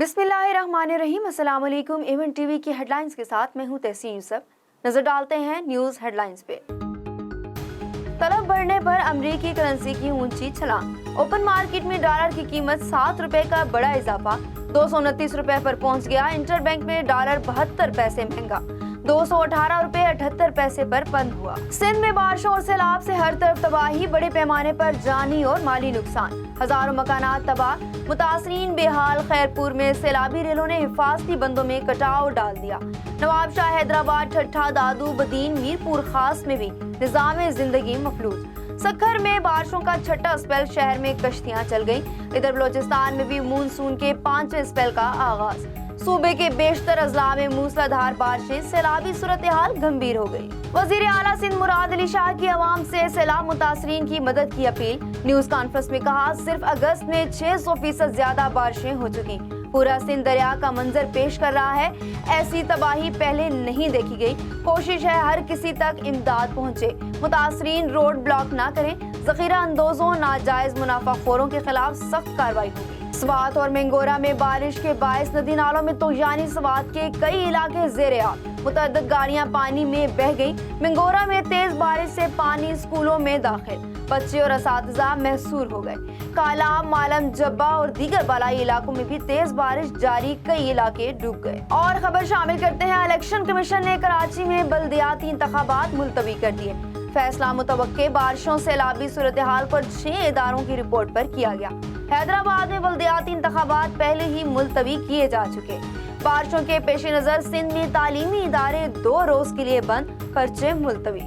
बिस्मिल्लाहिर्रहमानिर्रहीम। अस्सलाम वालेकुम। एवन टीवी की हेडलाइंस के साथ मैं हूं तहसीन यूसुफ। नजर डालते हैं न्यूज हेडलाइंस पे। तलब बढ़ने पर अमरीकी करेंसी की ऊंची छलांग। ओपन मार्केट में डॉलर की कीमत 7 रुपए का बड़ा इजाफा, 229 रुपए पर पहुंच गया। इंटरबैंक में डॉलर 72 पैसे महंगा, 218 रुपए 78 पैसे पर बंद हुआ। सिंध में बारिशों और सैलाब से हर तरफ तबाही, बड़े पैमाने पर जानी और माली नुकसान, हजारों मकानात तबाह, मुतासरीन बेहाल। खैरपुर में सैलाबी रेलों ने हिफाजती बंदों में कटाव डाल दिया। नवाब शाह, हैदराबाद, ठट्ठा, दादू, बदीन, मीरपुर खास में भी निजाम जिंदगी मफलूज। सक्खर में बारिशों का छठा स्पेल, शहर में कश्तियां चल गईं। इधर बलोचिस्तान में भी मानसून के 5वें स्पेल का आगाज। सूबे के बेशतर अजला में मूसलाधार बारिशें, सैलाबी सूरत हाल गंभीर हो गई। वजीर आला सिंध मुराद अली शाह की आवाम से सैलाब मुतासरीन की मदद की अपील। न्यूज कॉन्फ्रेंस में कहा, सिर्फ अगस्त में 600% ज्यादा बारिशें हो चुकी। पूरा सिंध दरिया का मंजर पेश कर रहा है। ऐसी तबाही पहले नहीं देखी गई। कोशिश है हर किसी तक इमदाद पहुंचे। मुतासरीन रोड ब्लॉक ना करें। जखीरा अंदोजों, नाजायज मुनाफाखोरों के खिलाफ सख्त कार्रवाई होगी। स्वात और मेंगोरा में बारिश के बायस नदी नालों में तोयानी स्वात के कई इलाके ज़ेर-ए-आब। मुतअद्दिद गाड़ियां पानी में बह गई। मेंगोरा में तेज बारिश से पानी स्कूलों में दाखिल, बच्चे और असातिज़ा महसूर हो गए। कालाम, मालम, जब्बा और दीगर बालाई इलाकों में भी तेज बारिश जारी, कई इलाके डूब गए। और खबर शामिल करते हैं, इलेक्शन कमीशन ने कराची में बल्दियाती इंतखाबात मुलतवी कर दिए। फैसला मुतवक्के बारिशों से सैलाबी सूरत हाल पर 6 इदारों की रिपोर्ट पर किया गया। हैदराबाद में बल्दियाती इंतखाबात पहले ही मुलतवी किए जा चुके। बारिशों के पेश नजर सिंध में तालीमी इदारे 2 रोज के लिए बंद, पर्चे मुलतवी।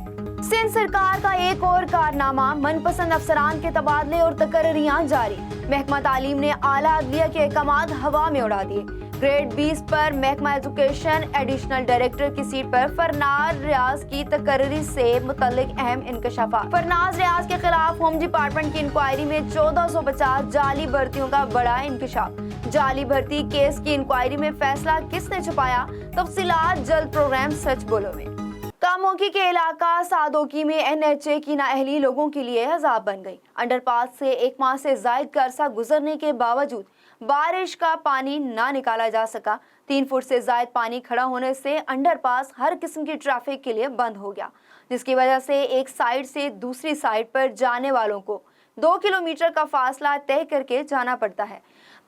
सिंध सरकार का एक और कारनामा, मनपसंद अफसरान के तबादले और तकर्रियां जारी। महकमा तालीम ने आला अदलिया के अहकामात हवा में उड़ा दिए। ग्रेड 20 पर महकमा एजुकेशन एडिशनल डायरेक्टर की सीट पर फरनाज रियाज की तकर्री से मुतल्लिक अहम इंकशाफात। फरनाज रियाज के खिलाफ होम डिपार्टमेंट की इंक्वायरी में 1450 जाली भर्तियों का बड़ा इंकशाफ। जाली भर्ती केस की इंक्वायरी में फैसला किसने छुपाया, तफसीलात जल्द प्रोग्राम सच बोलो में। कामोकी के इलाका सादोकी में NHA की नाअहली लोगों के लिए अजाब बन गई। अंडरपास से 1 माह से जायद का अरसा गुजरने के बावजूद बारिश का पानी ना निकाला जा सका। 3 फुट से जायद पानी खड़ा होने से अंडरपास हर किस्म की ट्रैफिक के लिए बंद हो गया, जिसकी वजह से एक साइड से दूसरी साइड पर जाने वालों को 2 किलोमीटर का फासला तय करके जाना पड़ता है।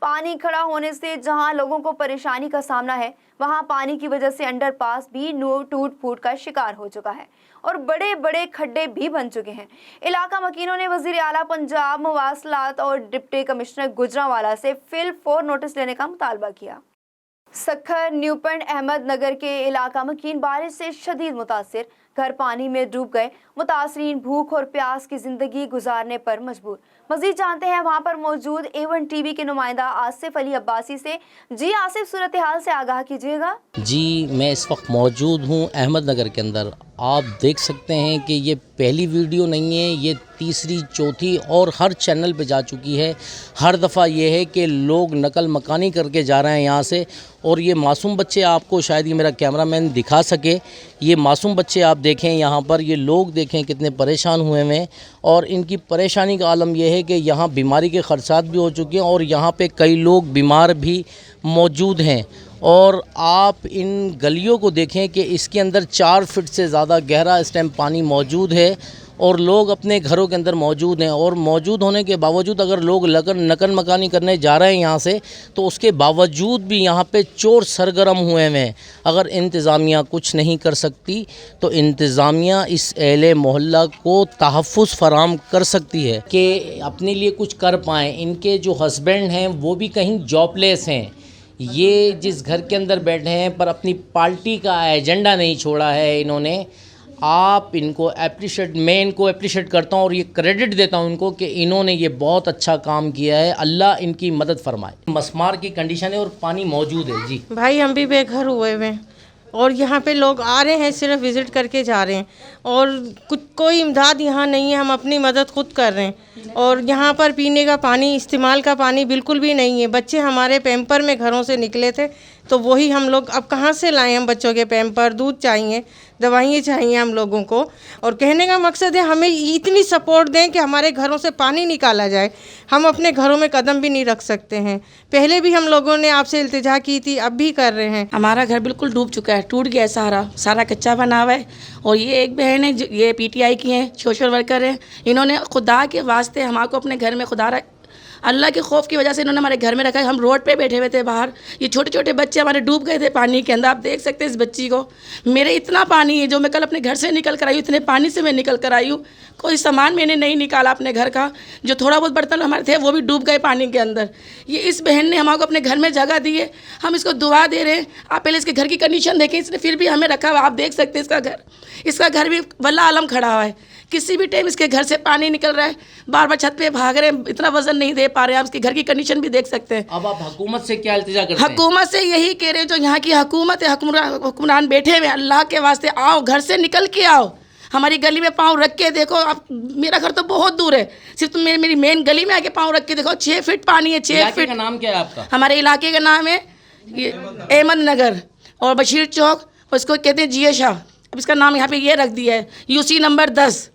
पानी खड़ा होने से जहां लोगों को परेशानी का सामना है, वहां पानी की वजह से अंडरपास भी टूट फूट का शिकार हो चुका है और बड़े बड़े खड्डे भी बन चुके हैं। इलाका मकीनों ने वजीर आला पंजाब मवासलात और डिप्टी कमिश्नर गुजरांवाला से फिल-4 नोटिस लेने का मुतालबा किया। सक्खर, न्यूपंड, अहमद नगर के इलाका मकीन बारिश से शदीद मुतासिर, घर पानी में डूब गए। मुतासरीन भूख और प्यास की जिंदगी गुजारने पर मजबूर। मजीद जानते हैं वहां पर मौजूद A1 टीवी के नुमाइंदा आसिफ अली अब्बासी से। जी आसिफ, सूरत हाल से आगाह कीजिएगा। जी, मैं इस वक्त मौजूद हूँ अहमद नगर के अंदर। आप देख सकते हैं कि ये पहली वीडियो नहीं है, ये तीसरी, चौथी और हर चैनल पे जा चुकी है। हर दफ़ा ये है कि लोग नकल मकानी करके जा रहे हैं यहाँ से। और ये मासूम बच्चे, आपको शायद ये मेरा कैमरामैन दिखा सके, ये मासूम बच्चे आप देखें यहाँ पर, ये लोग देखें कितने परेशान हुए हैं। और इनकी परेशानी का आलम यह है कि यहाँ बीमारी के खर्चात भी हो चुके हैं और यहाँ पे कई लोग बीमार भी मौजूद हैं। और आप इन गलियों को देखें कि इसके अंदर 4 फीट से ज़्यादा गहरा इस टाइम पानी मौजूद है और लोग अपने घरों के अंदर मौजूद हैं। और मौजूद होने के बावजूद अगर लोग नकल मकानी करने जा रहे हैं यहाँ से, तो उसके बावजूद भी यहाँ पे चोर सरगर्म हुए हैं। अगर इंतज़ामिया कुछ नहीं कर सकती तो इंतज़ामिया इस अहले मोहल्ला को तहफ़्फ़ुज़ फराम कर सकती है कि अपने लिए कुछ कर पाएँ। इनके जो हस्बैंड हैं वो भी कहीं जॉबलेस हैं। ये जिस घर के अंदर बैठे हैं पर अपनी पार्टी का एजेंडा नहीं छोड़ा है इन्होंने। आप इनको मैं इनको अप्रिशिएट करता हूँ और ये क्रेडिट देता हूँ इनको कि इन्होंने ये बहुत अच्छा काम किया है। अल्लाह इनकी मदद फरमाए। मसमार की कंडीशन है और पानी मौजूद है। जी भाई, हम भी बेघर हुए हैं और यहाँ पे लोग आ रहे हैं, सिर्फ विज़िट करके जा रहे हैं और कोई इमदाद यहाँ नहीं है। हम अपनी मदद खुद कर रहे हैं और यहाँ पर पीने का पानी, इस्तेमाल का पानी बिल्कुल भी नहीं है। बच्चे हमारे पैम्पर में घरों से निकले थे, तो वही हम लोग अब कहाँ से लाएं? हम बच्चों के पैम्पर, दूध चाहिए, दवाइयाँ चाहिए हम लोगों को। और कहने का मकसद है हमें इतनी सपोर्ट दें कि हमारे घरों से पानी निकाला जाए। हम अपने घरों में कदम भी नहीं रख सकते हैं। पहले भी हम लोगों ने आपसे इल्तिजा की थी, अब भी कर रहे हैं। हमारा घर बिल्कुल डूब चुका है, टूट गया है, सारा कच्चा बना हुआ है। और ये एक बहन है, ये पीटीआई की हैं, सोशल वर्कर हैं। इन्होंने खुदा के वास्ते हमको अपने घर में, खुदा अल्लाह के खौफ की वजह से इन्होंने हमारे घर में रखा है। हम रोड पे बैठे हुए थे बाहर, ये छोटे छोटे बच्चे हमारे डूब गए थे पानी के अंदर। आप देख सकते हैं इस बच्ची को। मेरे इतना पानी है, जो मैं कल अपने घर से निकल कर आई हूँ, इतने पानी से मैं निकल कर आई हूँ। कोई सामान मैंने नहीं निकाला अपने घर का, जो थोड़ा बहुत बर्तन हमारे थे वो भी डूब गए पानी के अंदर। ये इस बहन ने हमको अपने घर में जगह दी है, हम इसको दुआ दे रहे हैं। आप पहले इसके घर की कंडीशन देखें, इसने फिर भी हमें रखा हुआ। आप देख सकते हैं इसका घर भी वल्ला आलम खड़ा हुआ है। किसी भी टाइम इसके घर से पानी निकल रहा है, बार बार छत पे भाग रहे हैं, इतना वजन नहीं दे पा रहे हैं। आप इसके घर की कंडीशन भी देख सकते हैं। अब आप हुकूमत से क्या इल्तिजा करते हैं? हुकूमत से यही कह रहे हैं, जो यहाँ की हुकूमत है, हुक्मरान बैठे हुए, अल्लाह के वास्ते आओ, घर से निकल के आओ, हमारी गली में पाँव रख के देखो। आप, मेरा घर तो बहुत दूर है, सिर्फ तुम मेरी मेन गली में आके पाँव रख के देखो। 6 फीट पानी है, 6 फीट। का नाम क्या है आपका? हमारे इलाके का नाम है अहमद नगर और बशीर चौक, उसको कहते हैं जिया शाह। अब इसका नाम यहाँ पे ये रख दिया है, यूसी नंबर 10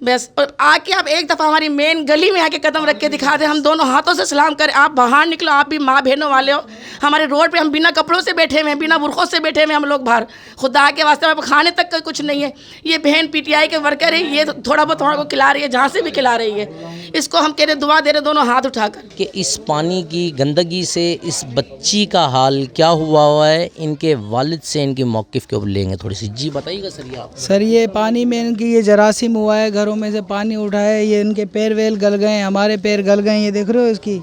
बस। और आके आप एक दफ़ा हमारी मेन गली में आके कदम रख के दिखा दें, हम दोनों हाथों से सलाम करें। आप बाहर निकलो, आप भी माँ बहनों वाले हो। हमारे रोड पे हम बिना कपड़ों से बैठे हुए हैं, बिना बुरखों से बैठे हुए हम लोग बाहर। खुदा के वास्ते हमारे खाने तक का कुछ नहीं है। ये बहन पीटीआई के वर्कर है, ये थोड़ा बहुत हमारे को खिला रही है, जहाँ से भी खिला रही है। इसको हम कह रहे दुआ दे रहे दोनों हाथ उठाकर कि इस पानी की गंदगी से इस बच्ची का हाल क्या हुआ है, इनके वालिद से इनकी मौक़िफ़ के ऊपर लेंगे थोड़ी सी। जी बताइएगा सर। ये आप सर, ये पानी में इनकी ये जरासीम हुआ है, घरों में से पानी उठा है, ये इनके पैर वेल गल गए, हमारे पैर गल गए। ये देख रहे हो, इसकी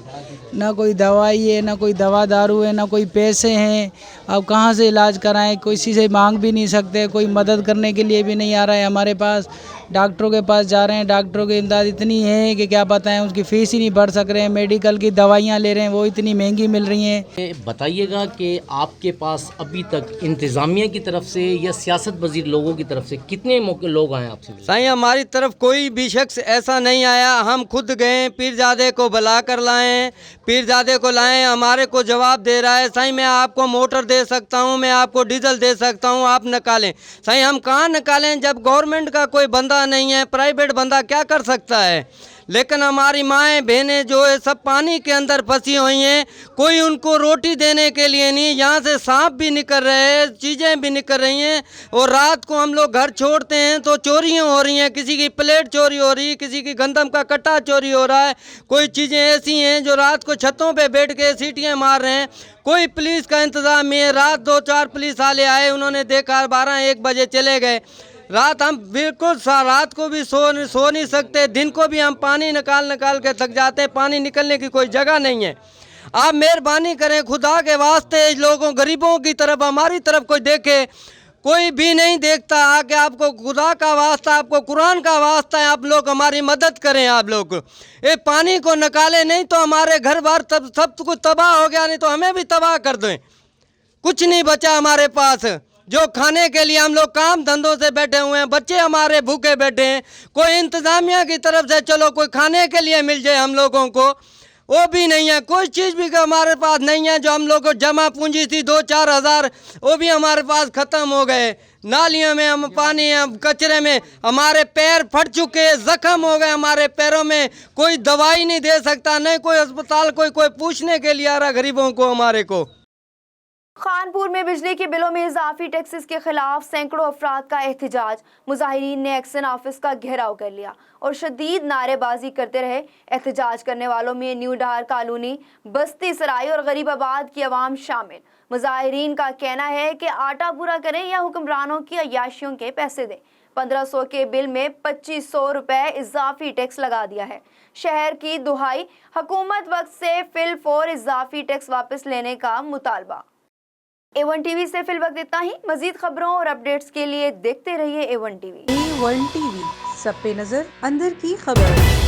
ना कोई दवाई है, ना कोई दवा दारू है, ना कोई पैसे हैं। अब कहाँ से इलाज कराएं? किसी से मांग भी नहीं सकते, कोई मदद करने के लिए भी नहीं आ रहा है हमारे पास। डॉक्टरों के पास जा रहे हैं, डॉक्टरों की इमदाद इतनी है कि क्या बताएं, उसकी फ़ीस ही नहीं भर सक रहे हैं। मेडिकल की दवाइयाँ ले रहे हैं, वो इतनी महंगी मिल रही हैं। बताइएगा कि आपके पास अभी तक इंतज़ामिया की तरफ से या सियासत वजीर लोगों की तरफ से कितने लोग आए आपसे? साईं, हमारी तरफ कोई भी शख्स ऐसा नहीं आया। हम खुद गए, पीरजादे को बुला कर लाएँ, पीरजादे को लाएँ, हमारे को जवाब दे रहा है, साईं मैं आपको मोटर दे सकता हूँ, मैं आपको डीजल दे सकता हूँ, आप निकालें। साईं हम कहाँ निकालें जब गवर्नमेंट का कोई बंदा नहीं है, प्राइवेट बंदा क्या कर सकता है। लेकिन हमारी माएँ बहनें जो है सब पानी के अंदर फंसी हुई हैं, कोई उनको रोटी देने के लिए नहीं। यहाँ से सांप भी निकल रहे हैं, चीज़ें भी निकल रही हैं। और रात को हम लोग घर छोड़ते हैं तो चोरियाँ हो रही हैं, किसी की प्लेट चोरी हो रही है, किसी की गंदम का कट्टा चोरी हो रहा है। कोई चीज़ें ऐसी हैं जो रात को छतों पे बैठ के सीटियाँ मार रहे हैं। कोई पुलिस का इंतज़ाम नहीं है। रात 2-4 पुलिस वाले आए, उन्होंने देखा, 12-1 बजे चले गए। रात हम बिल्कुल रात को भी सो नहीं सकते, दिन को भी हम पानी निकाल के थक जाते हैं। पानी निकलने की कोई जगह नहीं है। आप मेहरबानी करें खुदा के वास्ते, लोगों गरीबों की तरफ, हमारी तरफ कोई देखे, कोई भी नहीं देखता। आके आपको खुदा का वास्ता, आपको कुरान का वास्ता है, आप लोग हमारी मदद करें। आप लोग ये पानी को निकालें, नहीं तो हमारे घर बार सब कुछ तबाह हो गया, नहीं तो हमें भी तबाह कर दें। कुछ नहीं बचा हमारे पास। जो खाने के लिए हम लोग काम धंधों से बैठे हुए हैं, बच्चे हमारे भूखे बैठे हैं। कोई इंतज़ामिया की तरफ से चलो कोई खाने के लिए मिल जाए हम लोगों को, वो भी नहीं है। कोई चीज़ भी हमारे पास नहीं है। जो हम लोग को जमा पूंजी थी 2-4 हज़ार, वो भी हमारे पास ख़त्म हो गए। नालियों में हम पानी, कचरे में हमारे पैर फट चुके, ज़ख्म हो गए हमारे पैरों में। कोई दवाई नहीं दे सकता, नहीं कोई अस्पताल, कोई पूछने के लिए आ रहा गरीबों को, हमारे को। खानपुर में बिजली के बिलों में इजाफी टैक्सेस के खिलाफ सैकड़ों अफराद का एहतजाज। मुजाहिरीन ने एक्शन ऑफिस का घेराव कर लिया और शदीद नारेबाजी करते रहे। एहतजाज करने वालों में न्यू डार कॉलोनी, बस्ती सराय और गरीबाबाद की आवाम शामिल। मुजाहिरीन का कहना है कि आटा पूरा करें या हुक्मरानों की अयाशियों के पैसे दें। 1500 के बिल में 2500 रुपए इजाफी टैक्स लगा दिया है। शहर की दुहाई, हुकूमत वक्त से फिलफौर इजाफी टैक्स वापस लेने का मुतालबा। A1 टीवी से फिल वक्त इतना ही। मजीद खबरों और अपडेट्स के लिए देखते रहिए A1 टीवी। A1 टीवी, सब पे नजर, अंदर की खबर।